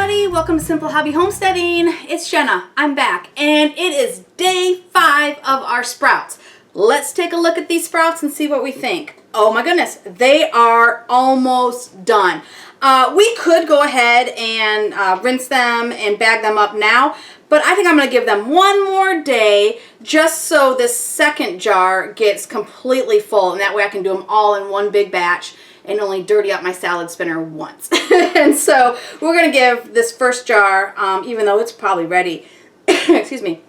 everybody, welcome to Simple Hobby Homesteading. It's Jenna, I'm back, and it is day 5 of our sprouts. Let's take a look at these sprouts and see what we think. Oh my goodness, they are almost done. We could go ahead and rinse them and bag them up now, but I think I'm going to give them one more day just so this second jar gets completely full, and that way I can do them all in one big batch and only dirty up my salad spinner once. And so we're going to give this first jar, even though it's probably ready, excuse me,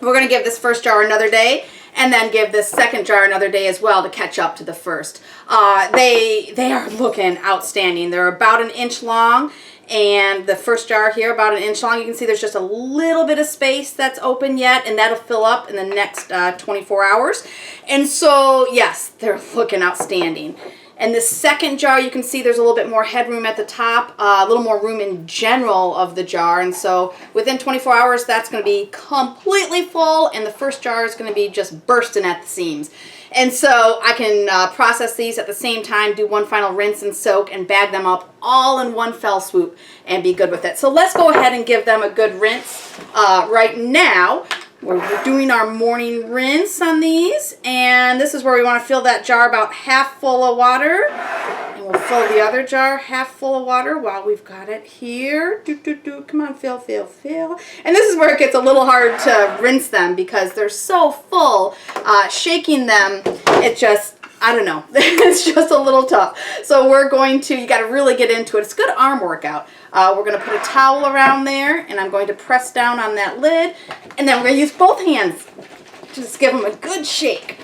we're going to give this first jar another day and then give this second jar another day as well to catch up to the first. They are looking outstanding. They're about 1 inch long, and the first jar here about 1 inch long. You can see there's just a little bit of space that's open yet, and that'll fill up in the next 24 hours. And so yes, they're looking outstanding. And the second jar, you can see there's a little bit more headroom at the top, a little more room in general of the jar. And so within 24 hours, that's going to be completely full, and the first jar is going to be just bursting at the seams. And so I can process these at the same time, do one final rinse and soak, and bag them up all in one fell swoop and be good with it. So let's go ahead and give them a good rinse right now. We're doing our morning rinse on these, and this is where we want to fill that jar about half full of water, and we'll fill the other jar half full of water while we've got it here. Come on, fill. And this is where it gets a little hard to rinse them because they're so full. Shaking them, it just, I don't know, it's just a little tough. So we're going to, you got to really get into it. It's a good arm workout. We're going to put a towel around there, and I'm going to press down on that lid, and then we're going to use both hands. Just give them a good shake.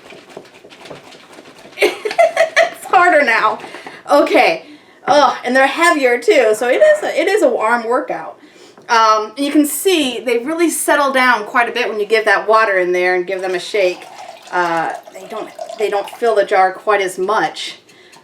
It's harder now. Okay. Oh, and they're heavier too, so it is a arm workout. And you can see they really settle down quite a bit when you give that water in there and give them a shake. They don't fill the jar quite as much.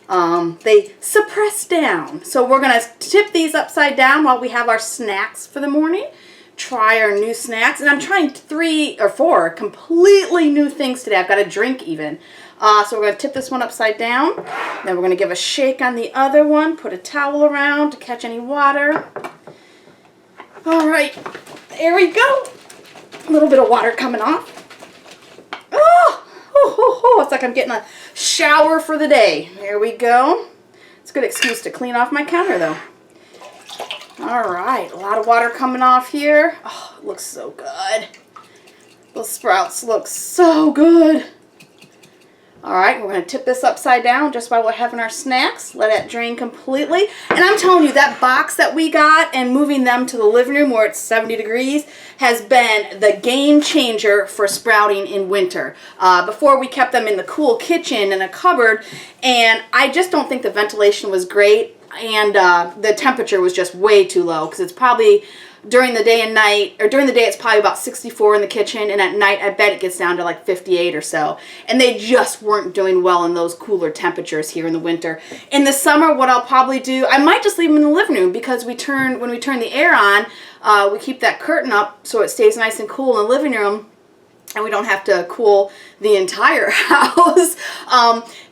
They suppress down. So we're going to tip these upside down while we have our snacks for the morning. Try our new snacks. And I'm trying 3 or 4 completely new things today. I've got a drink even. So we're going to tip this one upside down. Then we're going to give a shake on the other one. Put a towel around to catch any water. All right. There we go. A little bit of water coming off. Oh, it's like I'm getting a shower for the day. There we go. It's a good excuse to clean off my counter, though. All right, a lot of water coming off here. Oh, it looks so good. Those sprouts look so good. All right, we're going to tip this upside down just while we're having our snacks. Let it drain completely. And I'm telling you, that box that we got and moving them to the living room where it's 70 degrees has been the game changer for sprouting in winter. Before, we kept them in the cool kitchen in a cupboard, and I just don't think the ventilation was great, and the temperature was just way too low, because it's probably during the day and night, or during the day it's probably about 64 in the kitchen, and at night I bet it gets down to like 58 or so. And they just weren't doing well in those cooler temperatures here in the winter. In the summer, what I'll probably do, I might just leave them in the living room, because when we turn the air on, we keep that curtain up so it stays nice and cool in the living room, and we don't have to cool the entire house.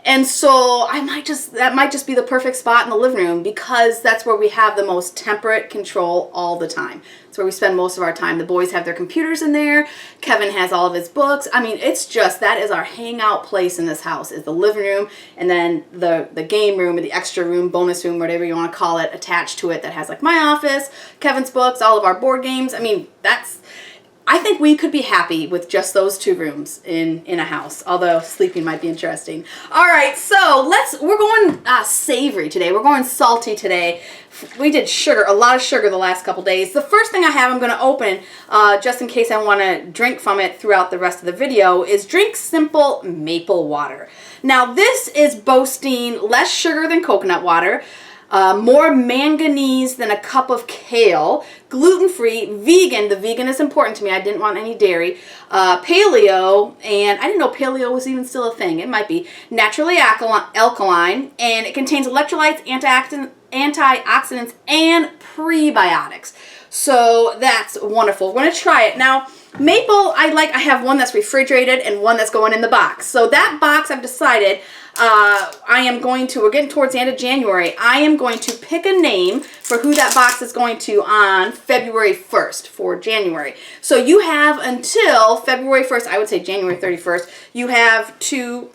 And so that might just be the perfect spot in the living room, because that's where we have the most temperate control all the time. It's where we spend most of our time. The boys have their computers in there. Kevin has all of his books. I mean, it's just, that is our hangout place in this house, is the living room, and then the game room, or the extra room, bonus room, whatever you want to call it, attached to it, that has like my office, Kevin's books, all of our board games. I mean, I think we could be happy with just those 2 rooms in a house, although sleeping might be interesting. All right, so we're going savory today. We're going salty today. We did sugar, a lot of sugar the last couple days. The first thing I have, I'm going to open, just in case I want to drink from it throughout the rest of the video, is Drink Simple Maple Water. Now, this is boasting less sugar than coconut water, more manganese than a cup of kale, gluten-free, vegan. The vegan is important to me. I didn't want any dairy. Paleo, and I didn't know paleo was even still a thing. It might be. Naturally alkaline, and it contains electrolytes, antioxidants, and prebiotics. So that's wonderful. We're going to try it. Now, Maple, I have one that's refrigerated and one that's going in the box. So that box, I've decided, we're getting towards the end of January. I am going to pick a name for who that box is going to on February 1st for January. So you have until February 1st, I would say January 31st, you have to,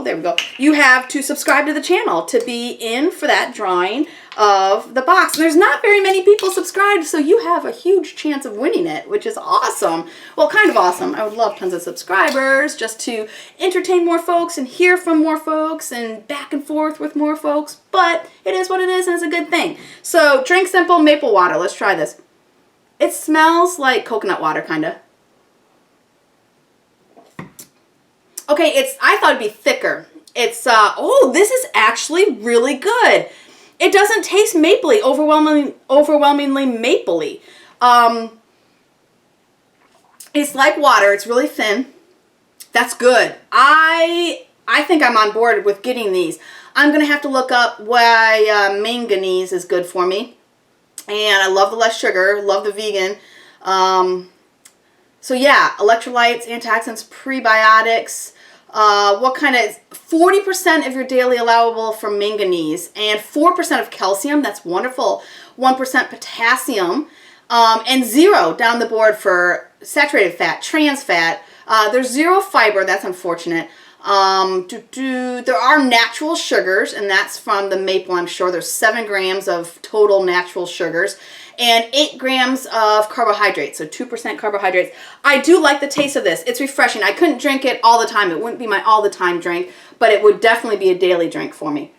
there we go. You have to subscribe to the channel to be in for that drawing of the box. And there's not very many people subscribed, so you have a huge chance of winning it, which is awesome. Well, kind of awesome. I would love tons of subscribers just to entertain more folks and hear from more folks and back and forth with more folks. But it is what it is, and it's a good thing. So, drink simple maple water. Let's try this. It smells like coconut water, kind of. Okay, I thought it'd be thicker. It's, this is actually really good. It doesn't taste mapley, overwhelmingly mapley. It's like water. It's really thin. That's good. I think I'm on board with getting these. I'm going to have to look up why manganese is good for me. And I love the less sugar, love the vegan. So yeah, electrolytes, antioxidants, prebiotics. What kind of 40% of your daily allowable from manganese and 4% of calcium. That's wonderful. 1% potassium and 0 down the board for saturated fat, trans fat. There's 0 fiber. That's unfortunate. There are natural sugars, and that's from the maple, I'm sure. There's 7 grams of total natural sugars and 8 grams of carbohydrates, so 2% carbohydrates. I do like the taste of this. It's refreshing. I couldn't drink it all the time. It wouldn't be my all the time drink, but it would definitely be a daily drink for me.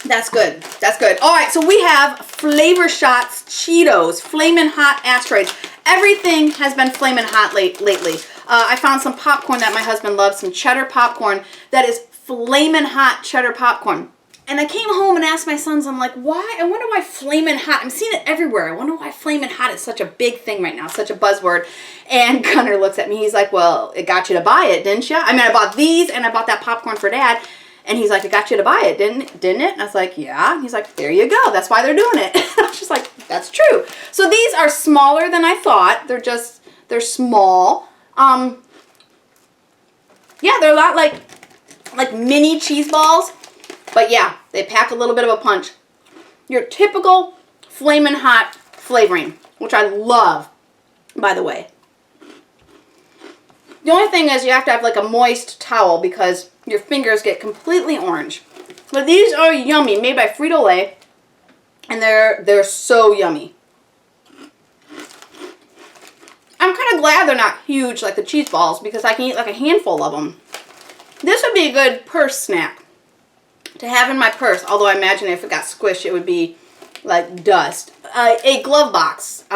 That's good. That's good. All right, so we have Flavor Shots Cheetos, Flamin' Hot Asteroids. Everything has been flamin' hot lately. I found some popcorn that my husband loves, some cheddar popcorn that is flamin' hot cheddar popcorn. And I came home and asked my sons, I'm like, why? I wonder why flamin' hot. I'm seeing it everywhere. I wonder why flamin' hot is such a big thing right now, such a buzzword. And Gunnar looks at me. He's like, well, it got you to buy it, didn't you? I mean, I bought these and I bought that popcorn for Dad. And he's like, it got you to buy it, didn't it? And I was like, yeah. And he's like, there you go. That's why they're doing it. I was just like, that's true. So these are smaller than I thought. They're small. Yeah, they're a lot like mini cheese balls. But yeah, they pack a little bit of a punch. Your typical flamin' hot flavoring, which I love, by the way. The only thing is you have to have like a moist towel because your fingers get completely orange. But these are yummy, made by Frito-Lay, and they're so yummy. I'm kind of glad they're not huge like the cheese balls because I can eat like a handful of them. This would be a good purse snack to have in my purse, although I imagine if it got squished it would be like dust. A glove box,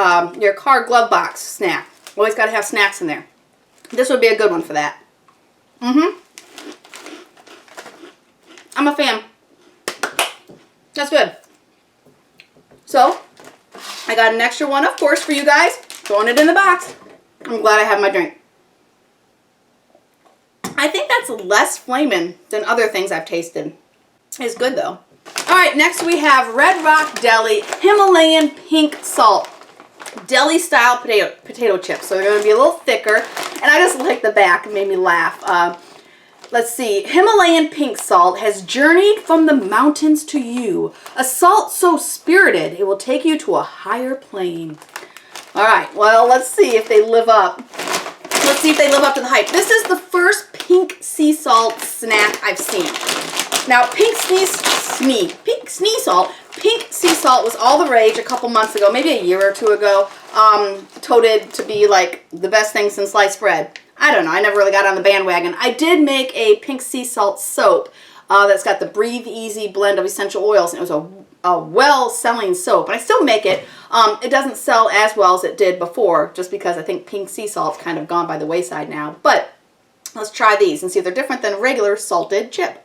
your car glove box snack. Always got to have snacks in there. This would be a good one for that. I'm a fan. That's good. So, I got an extra one, of course, for you guys. Throwing it in the box. I'm glad I have my drink. I think that's less flamin' than other things I've tasted. It's good, though. All right, next we have Red Rock Deli Himalayan Pink Salt. Deli-style potato chips. So they're going to be a little thicker. And I just like the back. It made me laugh. Let's see. Himalayan pink salt has journeyed from the mountains to you. A salt so spirited, it will take you to a higher plane. All right. Well, let's see if they live up. Let's see if they live up to the hype. This is the first pink sea salt snack I've seen. Now, pink sea salt was all the rage a couple months ago, maybe a year or two ago, touted to be like the best thing since sliced bread. I don't know. I never really got on the bandwagon. I did make a pink sea salt soap that's got the Breathe Easy blend of essential oils, and it was a well-selling soap. And I still make it. It doesn't sell as well as it did before, just because I think pink sea salt's kind of gone by the wayside now. But let's try these and see if they're different than regular salted chip.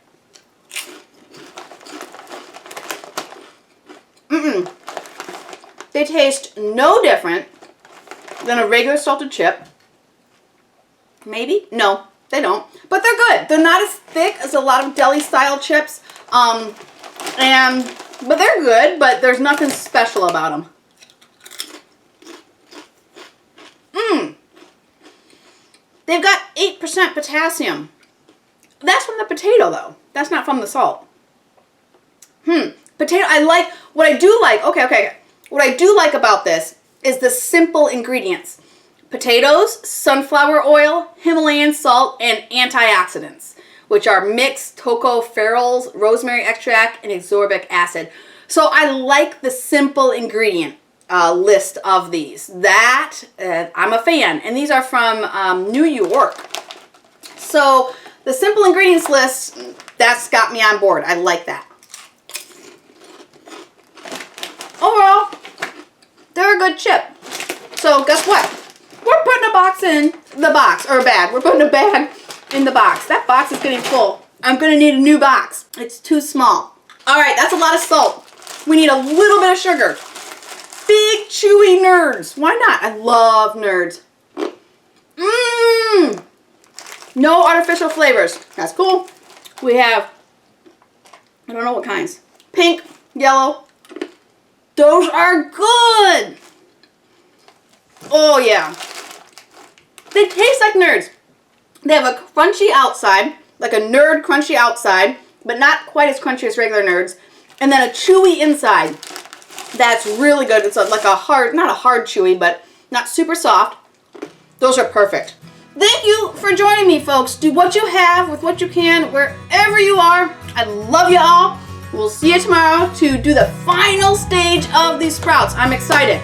They taste no different than a regular salted chip. Maybe? No, they don't. But they're good. They're not as thick as a lot of deli-style chips. But they're good, but there's nothing special about them. They've got 8% potassium. That's from the potato, though. That's not from the salt. Potato, I like, what I do like, okay. What I do like about this is the simple ingredients. Potatoes, sunflower oil, Himalayan salt, and antioxidants, which are mixed tocopherols, rosemary extract, and ascorbic acid. So I like the simple ingredient list of these. That, I'm a fan. And these are from New York. So the simple ingredients list, that's got me on board. I like that. Overall, they're a good chip. So guess what? We're putting a box in the box, or a bag. We're putting a bag in the box. That box is getting full. I'm going to need a new box. It's too small. All right, that's a lot of salt. We need a little bit of sugar. Big, chewy nerds. Why not? I love nerds. No artificial flavors. That's cool. We have, I don't know what kinds. Pink, yellow. Those are good. Oh, yeah. They taste like nerds. They have a crunchy outside, like a nerd crunchy outside, but not quite as crunchy as regular nerds. And then a chewy inside. That's really good. It's like a hard, not a hard chewy, but not super soft. Those are perfect. Thank you for joining me, folks. Do what you have with what you can, wherever you are. I love you all. We'll see you tomorrow to do the final stage of these sprouts. I'm excited.